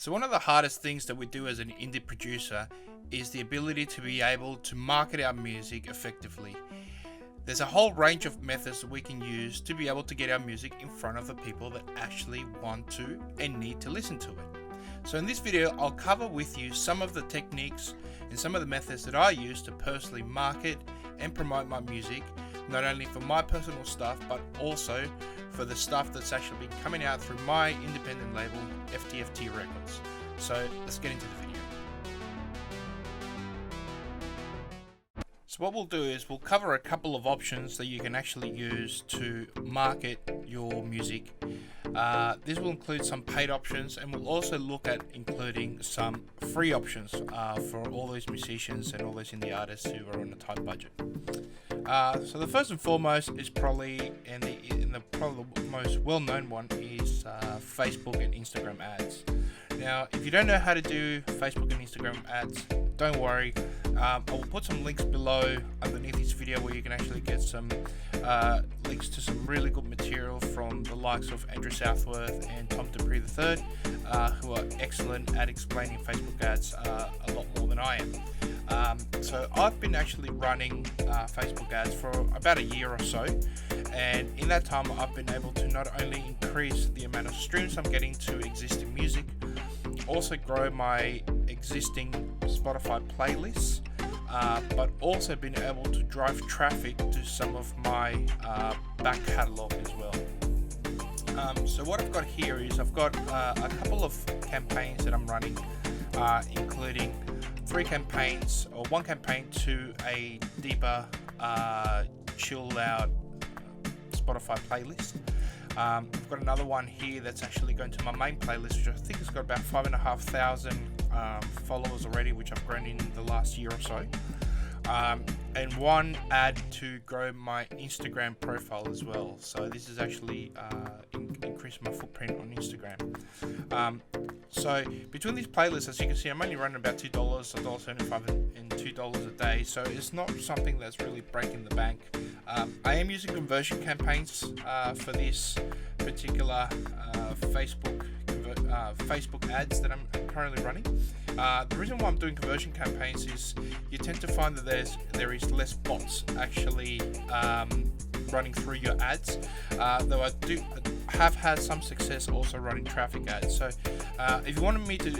So one of the hardest things that we do as an indie producer is the ability to be able to market our music effectively. There's a whole range of methods that we can use to be able to get our music in front of the people that actually want to and need to listen to it. So in this video, I'll cover with you some of the techniques and some of the methods that I use to personally market and promote my music, not only for my personal stuff, but also for the stuff that's actually been coming out through my independent label, FTFT Records. So let's get into the video. So what we'll do is we'll cover a couple of options that you can actually use to market your music. This will include some paid options, and we'll also look at including some free options for all those musicians and all those indie artists who are on a tight budget. So the first and foremost is probably, probably the most well-known one is Facebook and Instagram ads. Now, if you don't know how to do Facebook and Instagram ads, don't worry. I will put some links below underneath this video where you can actually get some links to some really good material from the likes of Andrew Southworth and Tom Dupree III, who are excellent at explaining Facebook ads a lot more than I am. So I've been actually running Facebook ads for about a year or so, and in that time I've been able to not only increase the amount of streams I'm getting to existing music, also grow my existing Spotify playlists, but also been able to drive traffic to some of my back catalogue as well. So what I've got here is I've got a couple of campaigns that I'm running, including 3 campaigns, or 1 campaign to a deeper, chilled out Spotify playlist. I've got another one here that's actually going to my main playlist, which I think has got about 5,500 followers already, which I've grown in the last year or so. And 1 ad to grow my Instagram profile as well. So this is actually increased my footprint on Instagram. So between these playlists, as you can see, I'm only running about $2, $1.75 and $2 a day. So it's not something that's really breaking the bank. I am using conversion campaigns for this particular Facebook ads that I'm currently running. The reason why I'm doing conversion campaigns is you tend to find that there is less bots actually running through your ads, though I have had some success also running traffic ads. So if you wanted me to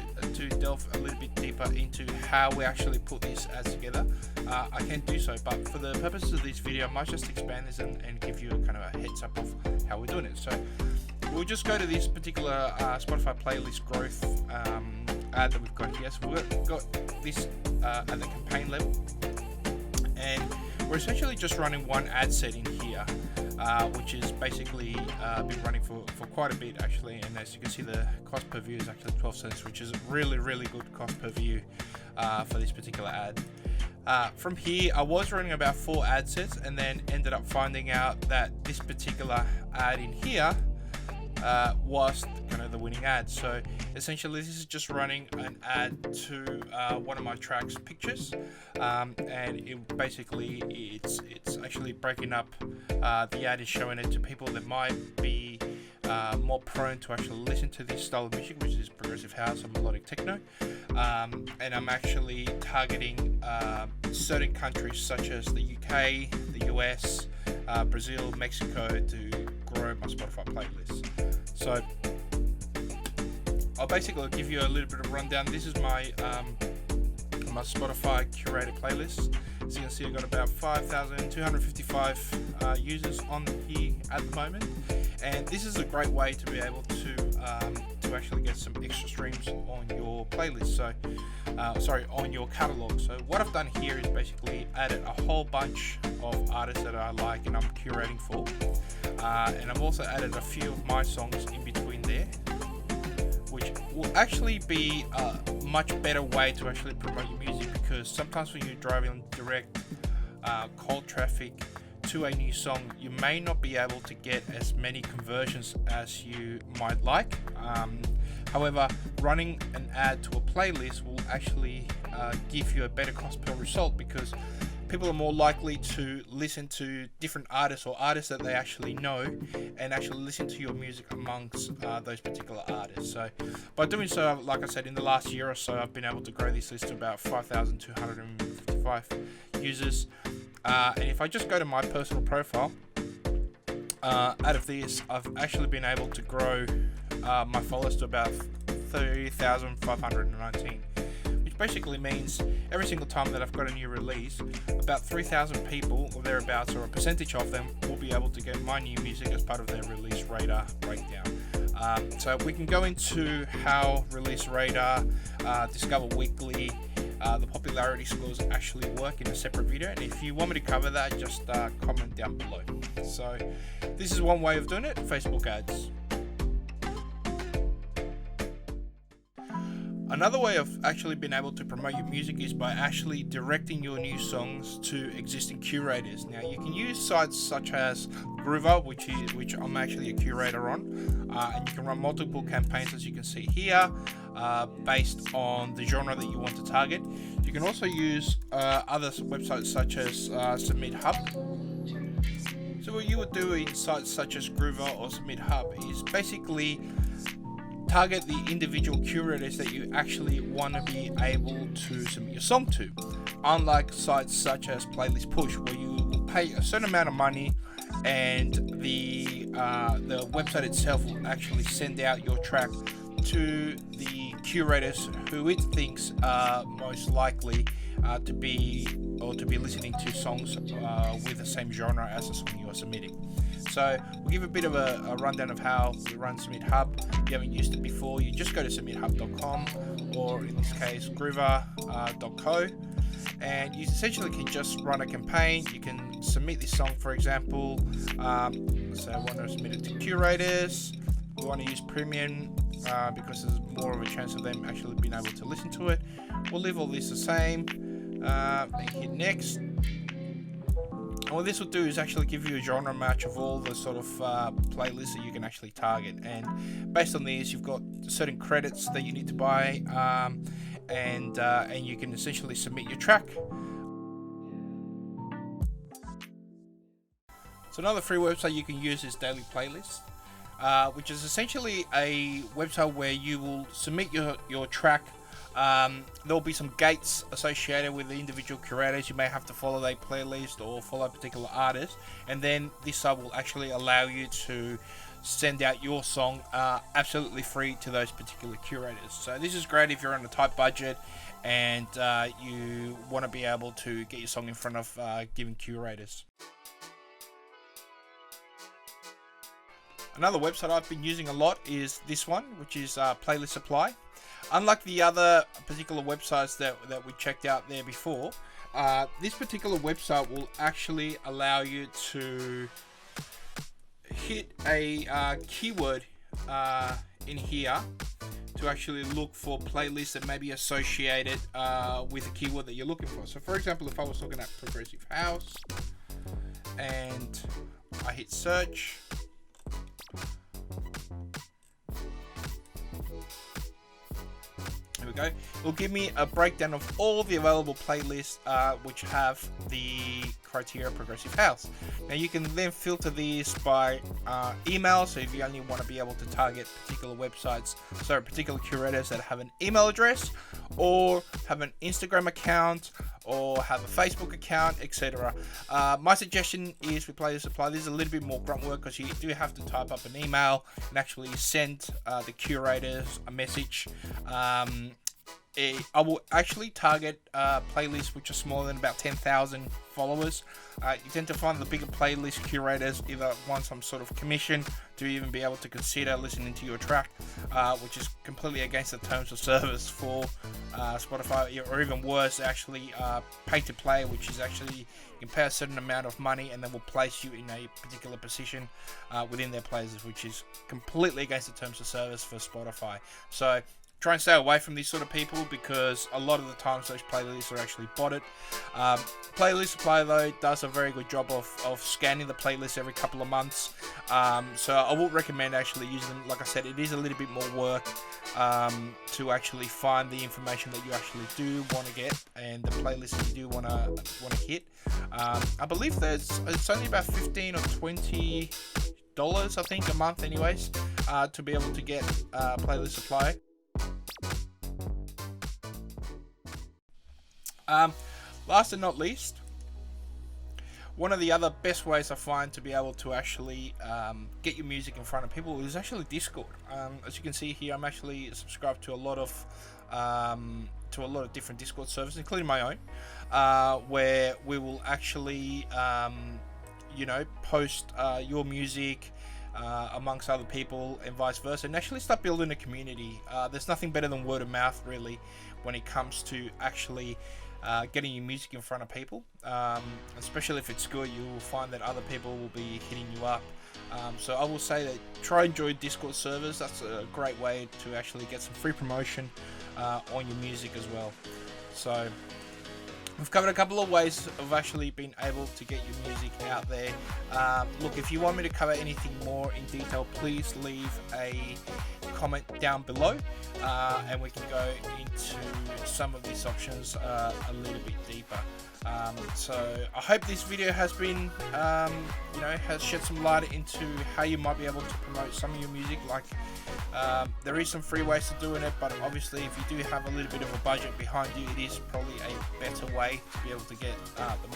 delve a little bit deeper into how we actually put these ads together, I can do so, but for the purposes of this video I might just expand this and give you a kind of a heads up of how we're doing it. So we'll just go to this particular Spotify playlist growth ad that we've got here. So we've got this at the campaign level, and we're essentially just running 1 ad set in here, which is basically been running for quite a bit actually, and as you can see the cost per view is actually 12 cents, which is really good cost per view for this particular ad. From here I was running about 4 ad sets, and then ended up finding out that this particular ad in here was kind of the winning ad. So essentially this is just running an ad to one of my tracks pictures, and it basically it's actually breaking up the ad is showing it to people that might be more prone to actually listen to this style of music, which is progressive house and melodic techno, and I'm actually targeting certain countries such as the UK, the US, Brazil, Mexico to grow my Spotify playlist. So I'll basically give you a little bit of rundown. This is my my Spotify curated playlist. As you can see, I've got about 5,255 users on here at the moment, and this is a great way to be able to actually get some extra streams on your playlist. So on your catalog. So what I've done here is basically added a whole bunch of artists that I like and I'm curating for, and I've also added a few of my songs in between there, which will actually be a much better way to actually promote your music, because sometimes when you're driving direct cold traffic to a new song, you may not be able to get as many conversions as you might like. However, running an ad to a playlist will actually give you a better cost per result, because people are more likely to listen to different artists or artists that they actually know, and actually listen to your music amongst those particular artists. So by doing so, like I said, in the last year or so, I've been able to grow this list to about 5,255 users. And if I just go to my personal profile, out of this, I've actually been able to grow my followers to about 30,519, which basically means every single time that I've got a new release, about 3,000 people or thereabouts, or a percentage of them, will be able to get my new music as part of their Release Radar breakdown. So we can go into how Release Radar, Discover Weekly, the popularity scores actually work in a separate video, and if you want me to cover that, just comment down below. So this is one way of doing it: Facebook ads. Another way of actually being able to promote your music is by actually directing your new songs to existing curators. Now you can use sites such as Groover, which I'm actually a curator on, and you can run multiple campaigns, as you can see here, based on the genre that you want to target. You can also use other websites such as Submit Hub. So what you would do in sites such as Groover or Submit Hub is basically target the individual curators that you actually want to be able to submit your song to, unlike sites such as Playlist Push, where you will pay a certain amount of money and the website itself will actually send out your track to the curators who it thinks are most likely to be listening to songs with the same genre as the song you are submitting. So we'll give a bit of a rundown of how we run Submit Hub. If you haven't used it before, you just go to submithub.com, or in this case groover.co, and you essentially can just run a campaign. You can submit this song, for example, so I want to submit it to curators. We want to use premium because there's more of a chance of them actually being able to listen to it. We'll leave all this the same, and hit next. And what this will do is actually give you a genre match of all the sort of playlists that you can actually target, and based on these you've got certain credits that you need to buy, and you can essentially submit your track. So another free website you can use is Daily Playlist, which is essentially a website where you will submit your track. There will be some gates associated with the individual curators. You may have to follow their playlist or follow a particular artist, and then this site will actually allow you to send out your song absolutely free to those particular curators. So this is great if you're on a tight budget and you want to be able to get your song in front of given curators. Another website I've been using a lot is this one, which is Playlist Supply. Unlike the other particular websites that we checked out there before, this particular website will actually allow you to hit a keyword in here to actually look for playlists that may be associated with a keyword that you're looking for. So for example, if I was looking at progressive house and I hit search, there we go. It'll give me a breakdown of all the available playlists which have the criteria progressive house. Now you can then filter these by email, so if you only want to be able to target particular websites, so particular curators that have an email address or have an Instagram account or have a Facebook account, etc. My suggestion is with Playlist Supply, this is a little bit more grunt work because you do have to type up an email and actually send the curators a message. I will actually target playlists which are smaller than about 10,000 followers. You tend to find the bigger playlist curators either want some sort of commission to even be able to consider listening to your track, which is completely against the terms of service for Spotify, or even worse, actually pay to play, which is actually you can pay a certain amount of money and then will place you in a particular position within their playlists, which is completely against the terms of service for Spotify. So try and stay away from these sort of people, because a lot of the times those playlists are actually botted. Playlist Supply though does a very good job of scanning the playlist every couple of months, so I would recommend actually using them. Like I said, it is a little bit more work to actually find the information that you actually do want to get and the playlist that you do want to hit. I believe it's only about $15 or $20 I think a month anyways, to be able to get Playlist Supply. Last and not least, one of the other best ways I find to be able to actually get your music in front of people is actually Discord. As you can see here, I'm actually subscribed to a lot of different Discord servers, including my own, where we will actually post your music amongst other people and vice versa, and actually start building a community. There's nothing better than word of mouth really when it comes to actually getting your music in front of people, especially if it's good. You will find that other people will be hitting you up. So I will say that try and join Discord servers. That's a great way to actually get some free promotion on your music as well. So we've covered a couple of ways of actually being able to get your music out there. Look, if you want me to cover anything more in detail, please leave a comment down below, and we can go into some of these options a little bit deeper. So I hope this video has been, has shed some light into how you might be able to promote some of your music. Like, there is some free ways to doing it, but obviously if you do have a little bit of a budget behind you, it is probably a better way to be able to get the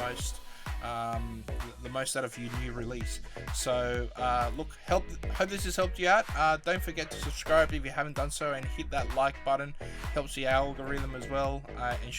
most out of your new release. So look, hope this has helped you out. Don't forget to subscribe if you haven't done so, and hit that like button. Helps the algorithm as well, and